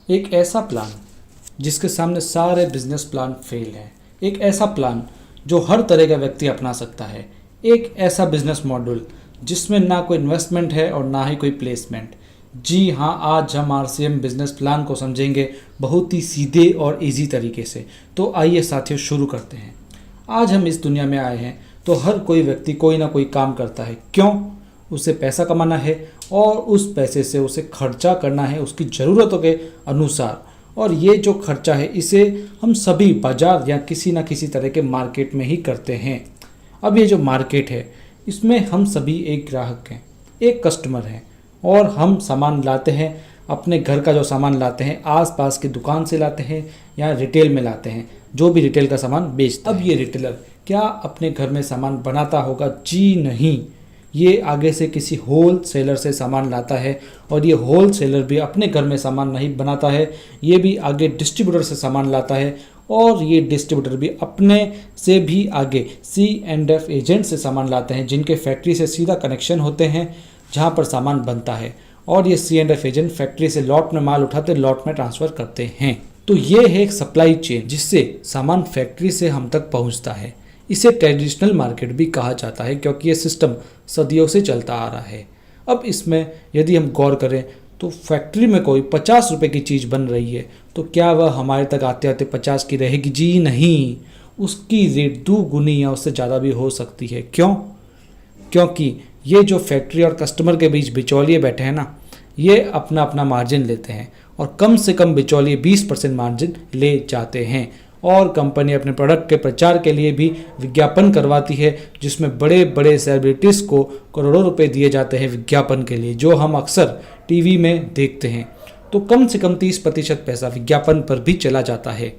एक ऐसा प्लान जिसके सामने सारे बिजनेस प्लान फेल हैं। एक ऐसा प्लान जो हर तरह का व्यक्ति अपना सकता है। एक ऐसा बिजनेस मॉडल जिसमें ना कोई इन्वेस्टमेंट है और ना ही कोई प्लेसमेंट। जी हाँ, आज हम आरसीएम बिजनेस प्लान को समझेंगे बहुत ही सीधे और इजी तरीके से। तो आइए साथियों शुरू करते हैं। आज हम इस दुनिया में आए हैं तो हर कोई व्यक्ति कोई ना कोई काम करता है। क्यों? उसे पैसा कमाना है और उस पैसे से उसे खर्चा करना है उसकी ज़रूरतों के अनुसार। और ये जो खर्चा है इसे हम सभी बाजार या किसी ना किसी तरह के मार्केट में ही करते हैं। अब ये जो मार्केट है इसमें हम सभी एक ग्राहक हैं, एक कस्टमर हैं और हम सामान लाते हैं। अपने घर का जो सामान लाते हैं आसपास की दुकान से लाते हैं या रिटेल में लाते हैं, जो भी रिटेल का सामान बेचता है। अब ये रिटेलर क्या अपने घर में सामान बनाता होगा? जी नहीं, ये आगे से किसी होल सेलर से सामान लाता है और ये होल सेलर भी अपने घर में सामान नहीं बनाता है, ये भी आगे डिस्ट्रीब्यूटर से सामान लाता है और ये डिस्ट्रीब्यूटर भी अपने से भी आगे C&F एजेंट से सामान लाते हैं, जिनके फैक्ट्री से सीधा कनेक्शन होते हैं जहाँ पर सामान बनता है। और ये C&F एजेंट फैक्ट्री से लॉट में माल उठाते लॉट में ट्रांसफ़र करते हैं। तो ये है एक सप्लाई चेन जिससे सामान फैक्ट्री से हम तक पहुँचता है। इसे ट्रेडिशनल मार्केट भी कहा जाता है क्योंकि ये सिस्टम सदियों से चलता आ रहा है। अब इसमें यदि हम गौर करें तो फैक्ट्री में कोई 50 रुपए की चीज़ बन रही है तो क्या वह हमारे तक आते आते 50 की रहेगी? जी नहीं, उसकी रेट 2 गुनी या उससे ज़्यादा भी हो सकती है। क्यों? क्योंकि ये जो फैक्ट्री और कस्टमर के बीच बिचौलिए बैठे हैं ना, ये अपना अपना मार्जिन लेते हैं और कम से कम बिचौलिए 20% मार्जिन ले जाते हैं। और कंपनी अपने प्रोडक्ट के प्रचार के लिए भी विज्ञापन करवाती है जिसमें बड़े बड़े सेलिब्रिटीज़ को करोड़ों रुपए दिए जाते हैं विज्ञापन के लिए, जो हम अक्सर टीवी में देखते हैं। तो कम से कम 30% पैसा विज्ञापन पर भी चला जाता है।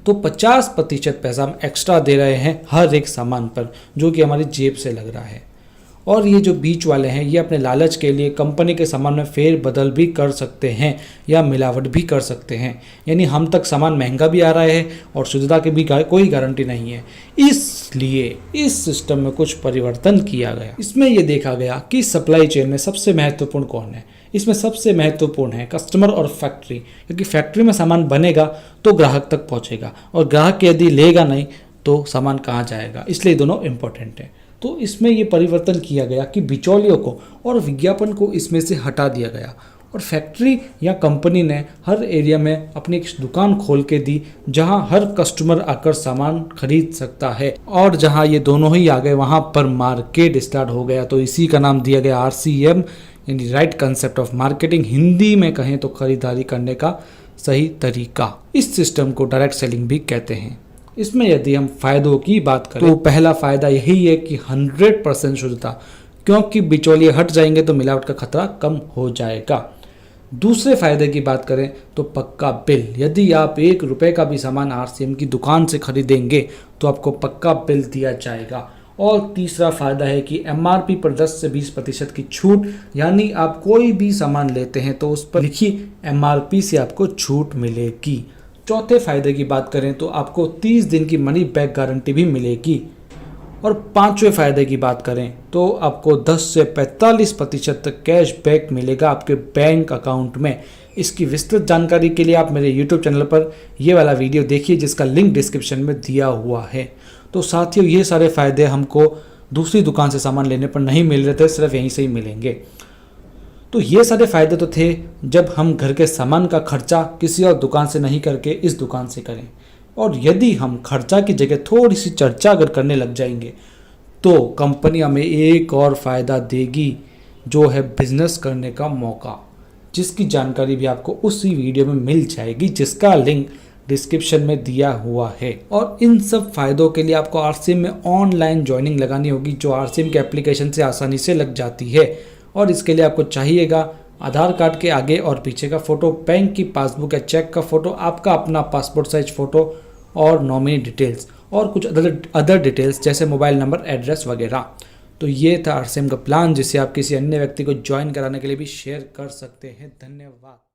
तो 50% पैसा हम एक्स्ट्रा दे रहे हैं हर एक सामान पर, जो कि हमारी जेब से लग रहा है। और ये जो बीच वाले हैं ये अपने लालच के लिए कंपनी के सामान में फेर बदल भी कर सकते हैं या मिलावट भी कर सकते हैं। यानी हम तक सामान महंगा भी आ रहा है और शुद्धता की भी कोई गारंटी नहीं है। इसलिए इस सिस्टम में कुछ परिवर्तन किया गया। इसमें यह देखा गया कि सप्लाई चेन में सबसे महत्वपूर्ण कौन है। इसमें सबसे महत्वपूर्ण है कस्टमर और फैक्ट्री, क्योंकि फैक्ट्री में सामान बनेगा तो ग्राहक तक पहुँचेगा और ग्राहक यदि लेगा नहीं तो सामान कहाँ जाएगा। इसलिए दोनों इम्पोर्टेंट है। तो इसमें ये परिवर्तन किया गया कि बिचौलियों को और विज्ञापन को इसमें से हटा दिया गया और फैक्ट्री या कंपनी ने हर एरिया में अपनी एक दुकान खोल के दी जहां हर कस्टमर आकर सामान खरीद सकता है। और जहां ये दोनों ही आ गए वहां पर मार्केट स्टार्ट हो गया। तो इसी का नाम दिया गया RCM, यानी right concept of marketing. Hindi में कहें तो खरीदारी करने का सही तरीका। इस सिस्टम को डायरेक्ट सेलिंग भी कहते हैं। इसमें यदि हम फ़ायदों की बात करें तो पहला फ़ायदा यही है कि 100% शुद्धता, क्योंकि बिचौलिए हट जाएंगे तो मिलावट का खतरा कम हो जाएगा। दूसरे फ़ायदे की बात करें तो पक्का बिल। यदि आप 1 रुपये का भी सामान RCM की दुकान से खरीदेंगे तो आपको पक्का बिल दिया जाएगा। और तीसरा फ़ायदा है कि MRP पर 10 से 20% की छूट, यानी आप कोई भी सामान लेते हैं तो उस पर लिखी MRP से आपको छूट मिलेगी। चौथे फायदे की बात करें तो आपको 30 दिन की मनी बैक गारंटी भी मिलेगी। और पांचवें फायदे की बात करें तो आपको 10 से 45% तक कैश बैक मिलेगा आपके बैंक अकाउंट में। इसकी विस्तृत जानकारी के लिए आप मेरे YouTube चैनल पर ये वाला वीडियो देखिए जिसका लिंक डिस्क्रिप्शन में दिया हुआ है। तो साथियों, ये सारे फायदे हमको दूसरी दुकान से सामान लेने पर नहीं मिल रहे थे, सिर्फ यहीं से ही मिलेंगे। तो ये सारे फ़ायदे तो थे जब हम घर के सामान का खर्चा किसी और दुकान से नहीं करके इस दुकान से करें। और यदि हम खर्चा की जगह थोड़ी सी चर्चा अगर करने लग जाएंगे तो कंपनी हमें एक और फ़ायदा देगी, जो है बिजनेस करने का मौका, जिसकी जानकारी भी आपको उसी वीडियो में मिल जाएगी जिसका लिंक डिस्क्रिप्शन में दिया हुआ है। और इन सब फायदों के लिए आपको RCM में ऑनलाइन ज्वाइनिंग लगानी होगी, जो RCM के एप्लीकेशन से आसानी से लग जाती है। और इसके लिए आपको चाहिएगा आधार कार्ड के आगे और पीछे का फ़ोटो, बैंक की पासबुक या चेक का फ़ोटो, आपका अपना पासपोर्ट साइज फ़ोटो और नॉमिनी डिटेल्स और कुछ अदर डिटेल्स जैसे मोबाइल नंबर, एड्रेस वगैरह। तो ये था RCM का प्लान, जिसे आप किसी अन्य व्यक्ति को ज्वाइन कराने के लिए भी शेयर कर सकते हैं। धन्यवाद।